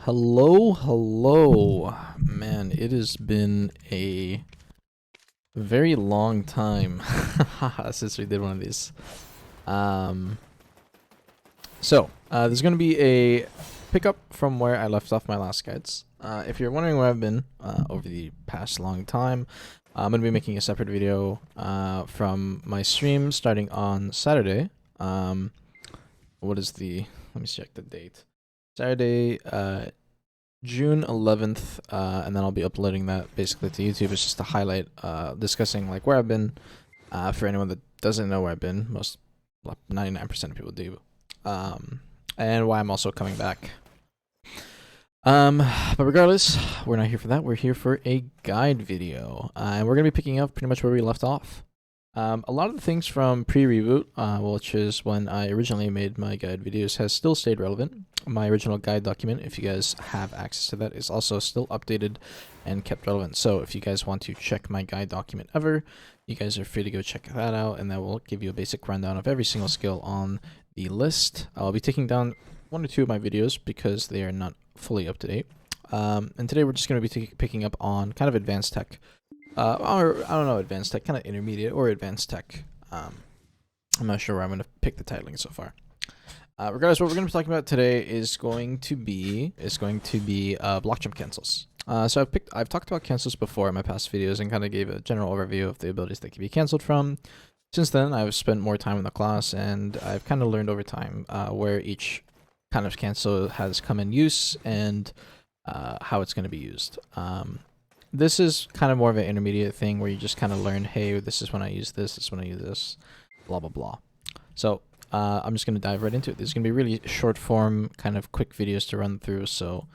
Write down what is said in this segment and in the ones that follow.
Hello. Man, it has been a very long time since we did one of these. There's going to be a pickup from where I left off my last guides. If you're wondering where I've been over the past long time, I'm going to be making a separate video from my stream starting on Saturday. Let me check the date. Saturday, June 11th, and then I'll be uploading that basically to YouTube. It's just a highlight discussing like where I've been. For anyone that doesn't know where I've been, 99% of people do, and why I'm also coming back. But regardless, we're not here for that. We're here for a guide video, and we're gonna be picking up pretty much where we left off. A lot of the things from pre-reboot, which is when I originally made my guide videos, has still stayed relevant. My original guide document, if you guys have access to that, is also still updated and kept relevant. So if you guys want to check my guide document ever, you guys are free to go check that out, and that will give you a basic rundown of every single skill on the list. I'll be taking down one or two of my videos because they are not fully up to date. And today we're just going to be picking up on kind of advanced tech. Or I don't know, advanced tech, kind of intermediate or advanced tech. I'm not sure where I'm going to pick the titling so far. Regardless, what we're going to be talking about today is going to be Blockjump cancels. So I've talked about cancels before in my past videos and kind of gave a general overview of the abilities that can be canceled from. Since then, I've spent more time in the class, and I've kind of learned over time where each kind of cancel has come in use and how it's going to be used. This is kind of more of an intermediate thing where you just kind of learn, hey, this is when I use this is when I use this, blah, blah, blah. So I'm just going to dive right into it. This is going to be really short form, kind of quick videos to run through. So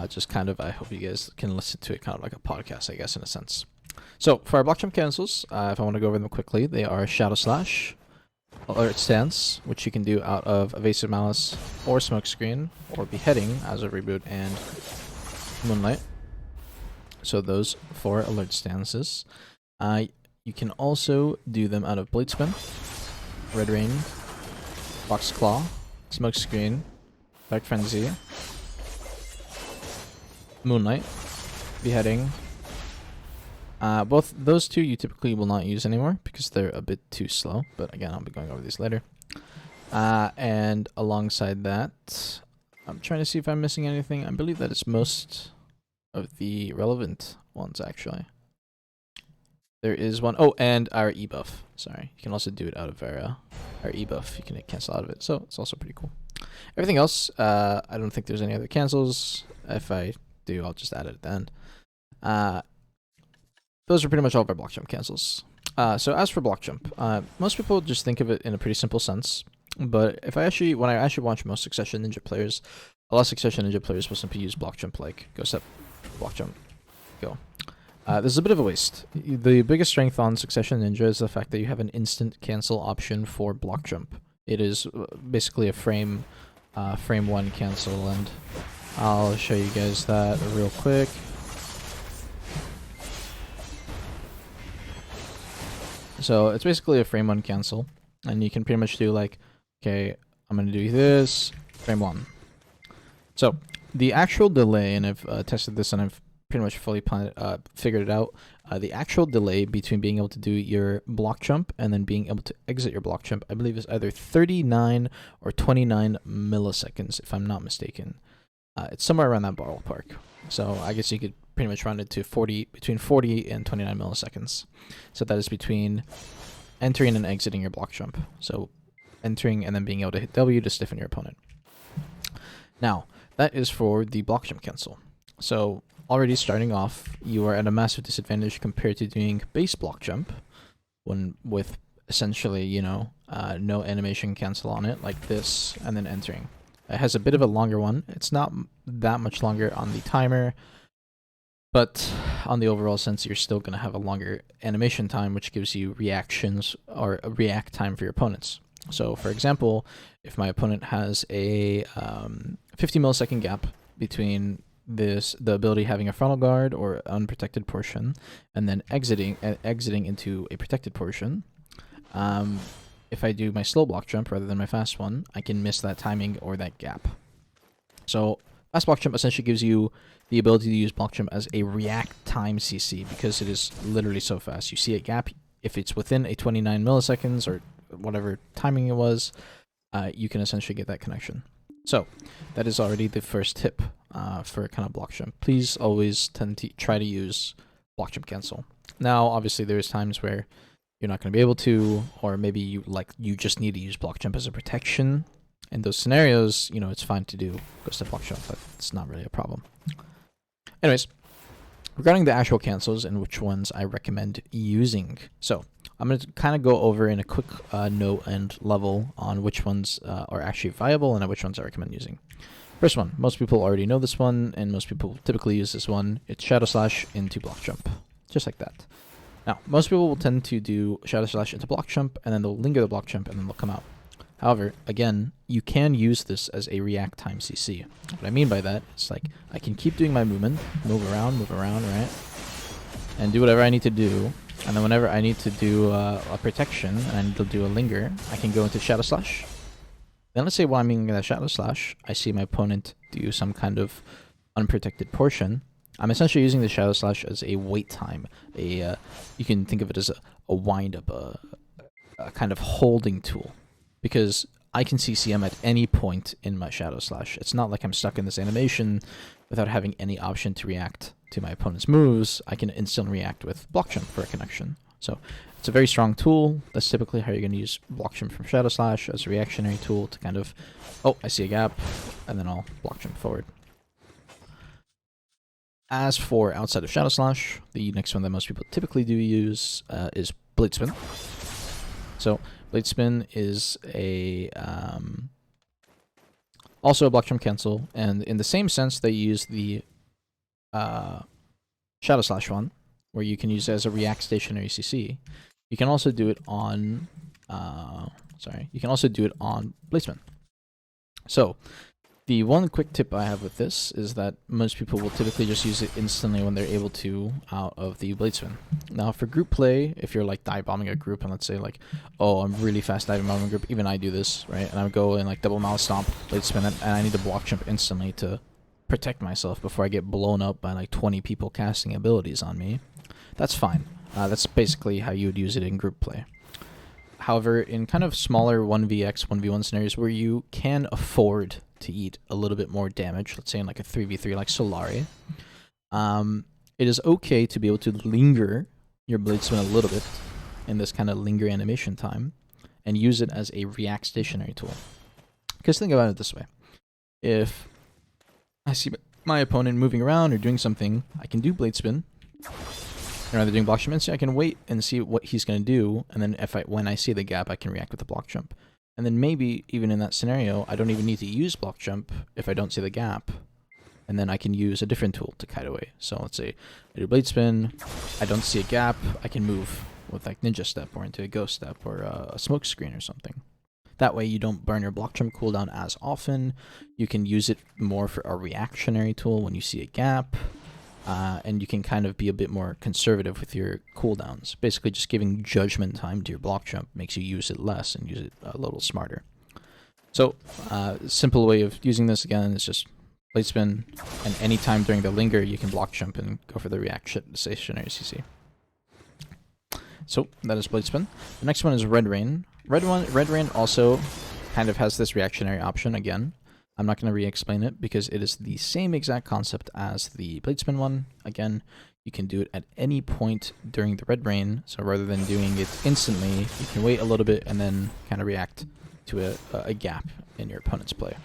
just kind of, I hope you guys can listen to it kind of like a podcast, I guess, in a sense. So for our Blockjump cancels, if I want to go over them quickly, they are Shadow Slash, Alert Stance, which you can do out of Evasive Malice or Smokescreen, or Beheading as a reboot, and Moonlight. So those 4 alert stances. You can also do them out of Blade Spin, Red Rain, Box Claw, Smokescreen, Dark Frenzy, Moonlight, Beheading. Both those 2 you typically will not use anymore because they're a bit too slow, but again, I'll be going over these later. And alongside that, I'm trying to see if I'm missing anything. I believe that it's most of the relevant ones, actually. There is one. Oh, and our e-buff. Sorry. You can also do it out of our e-buff. You can cancel out of it. So it's also pretty cool. Everything else, I don't think there's any other cancels. If I do, I'll just add it at the end. Those are pretty much all of our Blockjump cancels. So as for Blockjump, most people just think of it in a pretty simple sense. But when I actually watch most Succession Ninja players, a lot of Succession Ninja players will simply use Blockjump like go step, Blockjump, go. This is a bit of a waste. The biggest strength on Succession Ninja is the fact that you have an instant cancel option for Blockjump. It is basically a frame 1 cancel, and I'll show you guys that real quick. So it's basically a frame 1 cancel, and you can pretty much do like, okay, I'm gonna do this, frame 1. So the actual delay, and I've tested this and I've pretty much fully figured it out. The actual delay between being able to do your Blockjump and then being able to exit your Blockjump, I believe, is either 39 or 29 milliseconds, if I'm not mistaken. It's somewhere around that ballpark. So I guess you could pretty much run it to between 40 and 29 milliseconds. So that is between entering and exiting your Blockjump. So entering and then being able to hit W to stiffen your opponent. Now, that is for the Blockjump cancel. So already starting off, you are at a massive disadvantage compared to doing base Blockjump, with essentially, you know, no animation cancel on it like this, and then entering. It has a bit of a longer one. It's not that much longer on the timer, but on the overall sense, you're still going to have a longer animation time, which gives you reactions or a react time for your opponents. So for example, if my opponent has a 50 millisecond gap between the ability having a frontal guard or unprotected portion, and then exiting into a protected portion, if I do my slow Blockjump rather than my fast one, I can miss that timing or that gap. So Fast Blockjump essentially gives you the ability to use Blockjump as a react time CC because it is literally so fast. You see a gap, if it's within a 29 milliseconds or whatever timing it was, you can essentially get that connection. So that is already the first tip for kind of Blockjump. Please always try to use Blockjump cancel. Now, obviously, there's times where you're not going to be able to, or maybe you just need to use Blockjump as a protection. In those scenarios, you know, it's fine to do Ghost of Blockjump, but it's not really a problem. Anyways, regarding the actual cancels and which ones I recommend using. So I'm going to kind of go over in a quick note and level on which ones are actually viable and which ones I recommend using. First one, most people already know this one, and most people typically use this one. It's Shadow Slash into Blockjump, just like that. Now, most people will tend to do Shadow Slash into Blockjump, and then they'll linger the Blockjump, and then they'll come out. However, again, you can use this as a react time CC. What I mean by that is, like, I can keep doing my movement, move around, right? And do whatever I need to do. And then whenever I need to do a protection and I need to do a linger, I can go into Shadow Slash. Then let's say while I'm making that Shadow Slash, I see my opponent do some kind of unprotected portion. I'm essentially using the Shadow Slash as a wait time. You can think of it as a wind-up, a kind of holding tool. Because I can CCM at any point in my Shadow Slash. It's not like I'm stuck in this animation without having any option to react to my opponent's moves. I can instantly react with Blockjump for a connection. So it's a very strong tool. That's typically how you're going to use Blockjump from Shadow Slash as a reactionary tool to kind of, oh, I see a gap, and then I'll Blockjump forward. As for outside of Shadow Slash, the next one that most people typically do use is Blade Spin. So Blade Spin is also a Blockjump cancel, and in the same sense they use the Shadow Slash one, where you can use it as a react stationary CC. You can also do it on you can also do it on Blade Spin. So the one quick tip I have with this is that most people will typically just use it instantly when they're able to out of the Blade Spin. Now for group play, if you're like dive bombing a group and let's say like, oh, I'm really fast diving bombing a group, even I do this, right? And I would go and like double mouse stomp, Blade Spin it, and I need to Blockjump instantly to protect myself before I get blown up by like 20 people casting abilities on me. That's fine. That's basically how you would use it in group play. However, in kind of smaller 1vx, 1v1 scenarios where you can afford to eat a little bit more damage, let's say in like a 3v3 like Solari, it is okay to be able to linger your Blade Spin a little bit in this kind of linger animation time and use it as a react stationary tool. Because think about it this way. If I see my opponent moving around or doing something, I can do Blade Spin. And rather doing Blockjump, I can wait and see what he's going to do, and then when I see the gap, I can react with the Blockjump. And then maybe, even in that scenario, I don't even need to use Blockjump if I don't see the gap. And then I can use a different tool to kite away. So let's say I do Blade Spin, I don't see a gap, I can move with like Ninja Step or into a Ghost Step or a Smoke Screen or something. That way you don't burn your Blockjump cooldown as often. You can use it more for a reactionary tool when you see a gap. And you can kind of be a bit more conservative with your cooldowns. Basically, just giving judgment time to your Blockjump makes you use it less and use it a little smarter. So, simple way of using this again is just Blade Spin, and any time during the linger, you can Blockjump and go for the react stationary CC. So, that is Blade Spin. The next one is Red Rain. Red Rain also kind of has this reactionary option again. I'm not going to re-explain it because it is the same exact concept as the Blade Spin one. Again, you can do it at any point during the Red Rain, so rather than doing it instantly, you can wait a little bit and then kind of react to a gap in your opponent's play.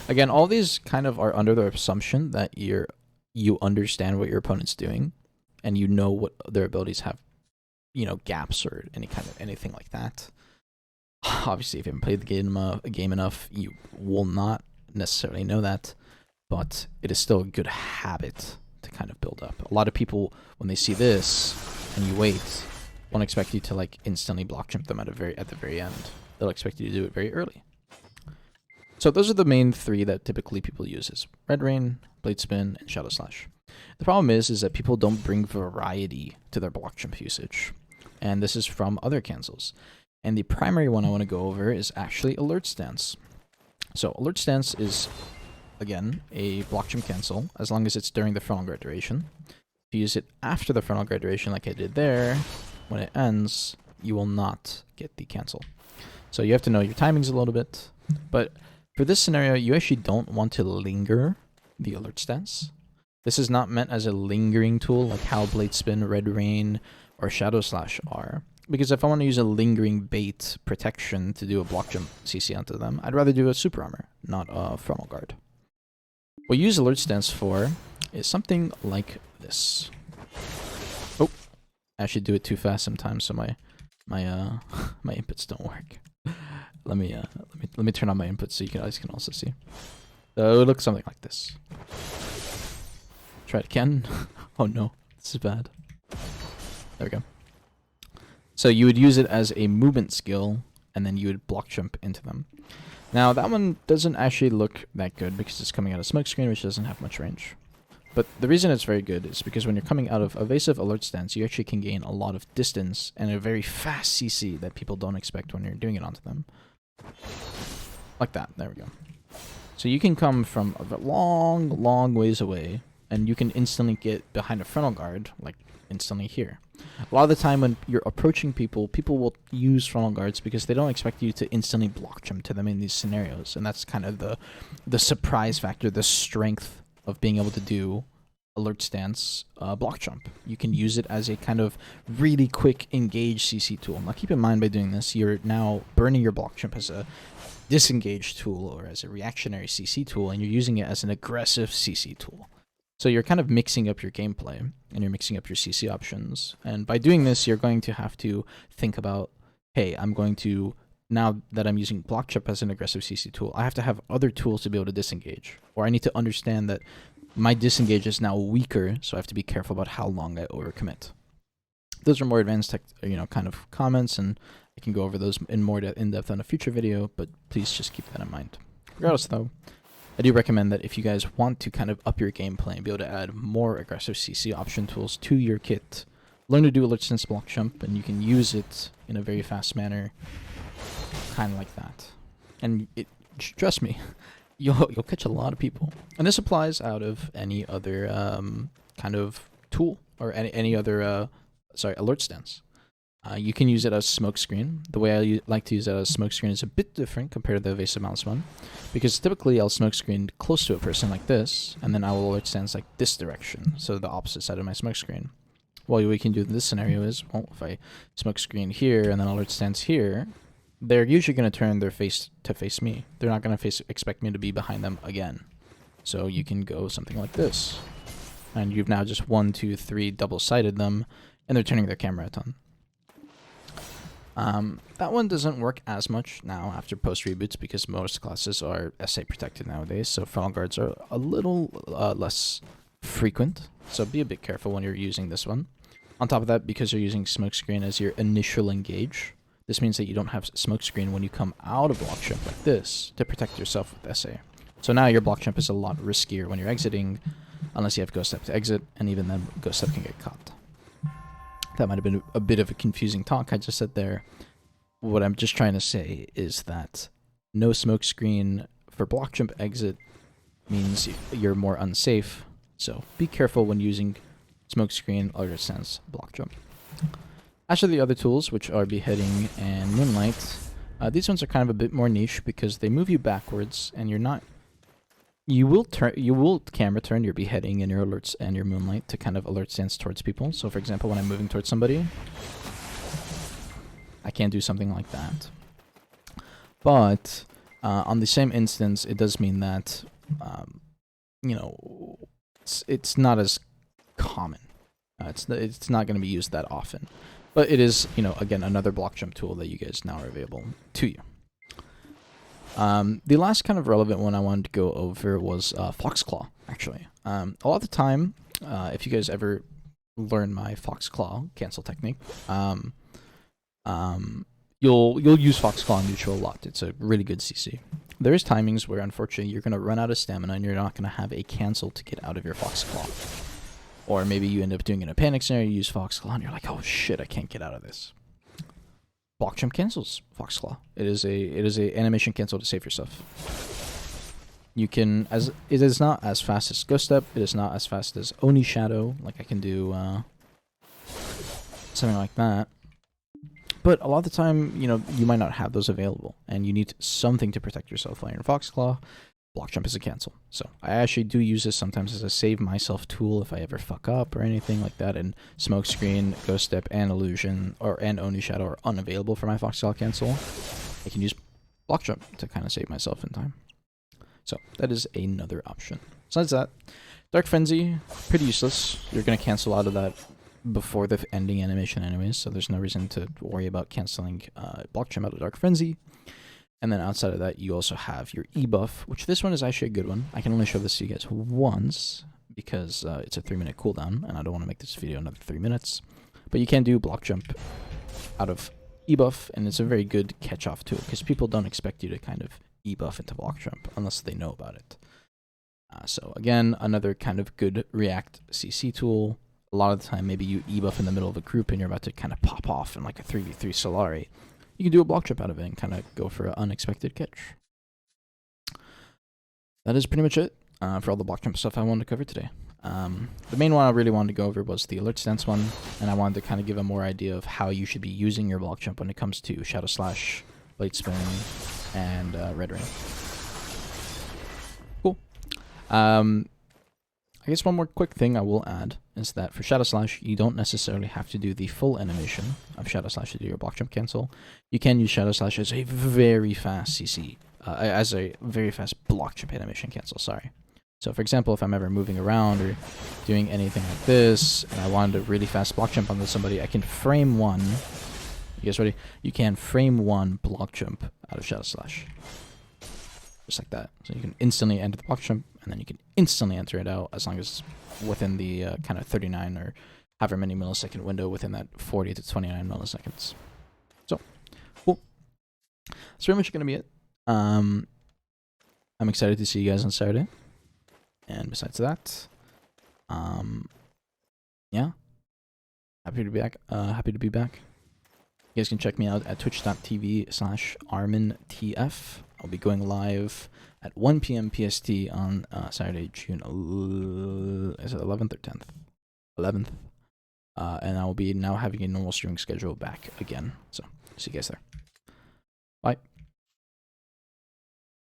Again, all these kind of are under the assumption that you understand what your opponent's doing, and you know what their abilities have, you know, gaps or anything like that. Obviously, if you haven't played the game enough, you will not necessarily know that, but it is still a good habit to kind of build up. A lot of people, when they see this and you wait, won't expect you to like instantly Blockjump them at the very end. They'll expect you to do it very early. So those are the main three that typically people use: is Red Rain, Blade Spin, and Shadow Slash. The problem is that people don't bring variety to their Blockjump usage, and this is from other cancels. And the primary one I want to go over is actually Alert Stance. So Alert Stance is again, a Blockjump cancel, as long as it's during the frontal guard duration. If you use it after the frontal guard duration like I did there, when it ends, you will not get the cancel. So you have to know your timings a little bit. But for this scenario, you actually don't want to linger the alert stance. This is not meant as a lingering tool like how Blade Spin, Red Rain, or Shadow Slash are. Because if I want to use a lingering bait protection to do a Blockjump CC onto them, I'd rather do a Super Armor, not a Frontal Guard. What you use alert stance for is something like this. Oh, I actually do it too fast sometimes, so my my inputs don't work. Let me turn on my inputs so you guys can also see. So it looks something like this. Try it again. Oh no, this is bad. There we go. So you would use it as a movement skill, and then you would block jump into them. Now that one doesn't actually look that good because it's coming out of smoke screen, which doesn't have much range. But the reason it's very good is because when you're coming out of evasive alert stance, you actually can gain a lot of distance and a very fast CC that people don't expect when you're doing it onto them. Like that. There we go. So you can come from a long, long ways away, and you can instantly get behind a frontal guard, like instantly here. A lot of the time when you're approaching people, people will use frontal guards because they don't expect you to instantly block jump to them in these scenarios. And that's kind of the surprise factor, the strength of being able to do alert stance block jump. You can use it as a kind of really quick engage CC tool. Now keep in mind by doing this, you're now burning your block jump as a disengage tool or as a reactionary CC tool, and you're using it as an aggressive CC tool. So you're kind of mixing up your gameplay, and you're mixing up your CC options. And by doing this, you're going to have to think about, hey, I'm going to, now that I'm using Blockjump as an aggressive CC tool, I have to have other tools to be able to disengage. Or I need to understand that my disengage is now weaker, so I have to be careful about how long I overcommit. Those are more advanced kind of comments, and I can go over those in more in-depth on a future video, but please just keep that in mind. Regardless though, I do recommend that if you guys want to kind of up your gameplay and be able to add more aggressive CC option tools to your kit, learn to do alert stance block jump, and you can use it in a very fast manner, kind of like that. And trust me, you'll catch a lot of people. And this applies out of any other kind of tool or any other alert stance. You can use it as smoke screen. The way I like to use it as smoke screen is a bit different compared to the evasive mouse one, because typically I'll smoke screen close to a person like this, and then I will alert stance like this direction, so the opposite side of my smoke screen. What we can do in this scenario is, well, if I smoke screen here and then alert stance here, they're usually going to turn their face to face me. They're not going to expect me to be behind them again. So you can go something like this, and you've now just 1, 2, 3 double-sided them, and they're turning their camera a ton. That one doesn't work as much now after post reboots because most classes are SA protected nowadays, so frontal guards are a little less frequent, so be a bit careful when you're using this one. On top of that, because you're using smokescreen as your initial engage, this means that you don't have smokescreen when you come out of block jump like this to protect yourself with SA. So now your block jump is a lot riskier when you're exiting, unless you have ghost step to exit, and even then ghost step can get caught. That might have been a bit of a confusing talk I just said there. What I'm just trying to say is that no smoke screen for block jump exit means you're more unsafe. So be careful when using smoke screen alert stance block jump. As for the other tools, which are beheading and moonlight, these ones are kind of a bit more niche because they move you backwards, and you're not. You will camera turn your beheading and your alerts and your moonlight to kind of alert stance towards people. So for example, when I'm moving towards somebody, I can't do something like that. But on the same instance, it does mean that it's not as common. It's not going to be used that often. But it is, again, another block jump tool that you guys now are available to you. The last kind of relevant one I wanted to go over was Foxclaw, actually. A lot of the time, if you guys ever learn my Foxclaw cancel technique, you'll use Foxclaw on neutral a lot. It's a really good CC. There's timings where, unfortunately, you're going to run out of stamina and you're not going to have a cancel to get out of your Foxclaw. Or maybe you end up doing it in a panic scenario, you use Foxclaw, and you're like, oh shit, I can't get out of this. Blockjump cancels Foxclaw. It is a animation cancel to save yourself. You can, as it is not as fast as Ghost Step, it is not as fast as Oni Shadow, like I can do something like that. But a lot of the time, you know, you might not have those available, and you need something to protect yourself while you're in Foxclaw. Blockjump is a cancel. So I actually do use this sometimes as a save myself tool if I ever fuck up or anything like that, and Smokescreen, Ghost Step, and Illusion, and Oni Shadow are unavailable for my Foxclaw cancel. I can use Blockjump to kind of save myself in time. So that is another option. Besides that, Dark Frenzy, pretty useless. You're going to cancel out of that before the ending animation anyways, so there's no reason to worry about canceling Blockjump out of Dark Frenzy. And then outside of that, you also have your E-buff, which this one is actually a good one. I can only show this to you guys once because it's a 3-minute cooldown, and I don't want to make this video another 3 minutes. But you can do Blockjump out of E-buff, and it's a very good catch-off tool because people don't expect you to kind of E-buff into Blockjump unless they know about it. So again, another kind of good React CC tool. A lot of the time, maybe you E-buff in the middle of a group and you're about to kind of pop off in like a 3v3 Solari. You can do a Blockjump out of it and kind of go for an unexpected catch. That is pretty much it for all the Blockjump stuff I wanted to cover today. The main one I really wanted to go over was the alert stance one, and I wanted to kind of give a more idea of how you should be using your Blockjump when it comes to Shadow Slash, Blade Spin, and Red Ring. Cool. I guess one more quick thing I will add is that for Shadow Slash, you don't necessarily have to do the full animation of Shadow Slash to do your Blockjump cancel. You can use Shadow Slash as a very fast CC, as a very fast Blockjump animation cancel, sorry. So for example, if I'm ever moving around or doing anything like this, and I wanted a really fast Blockjump onto somebody, I can frame one. You guys ready? You can frame one Blockjump out of Shadow Slash. Just like that. So you can instantly enter the Blockjump, and then you can instantly enter it out as long as it's within the kind of 39 or however many millisecond window within that 40 to 29 milliseconds. So, cool. That's pretty much going to be it. I'm excited to see you guys on Saturday. And besides that, yeah, happy to be back. You guys can check me out at twitch.tv/ArminTF. I'll be going live at 1 p.m. PST on Saturday, June 11th or 10th? 11th. And I will be now having a normal streaming schedule back again. So, see you guys there. Bye.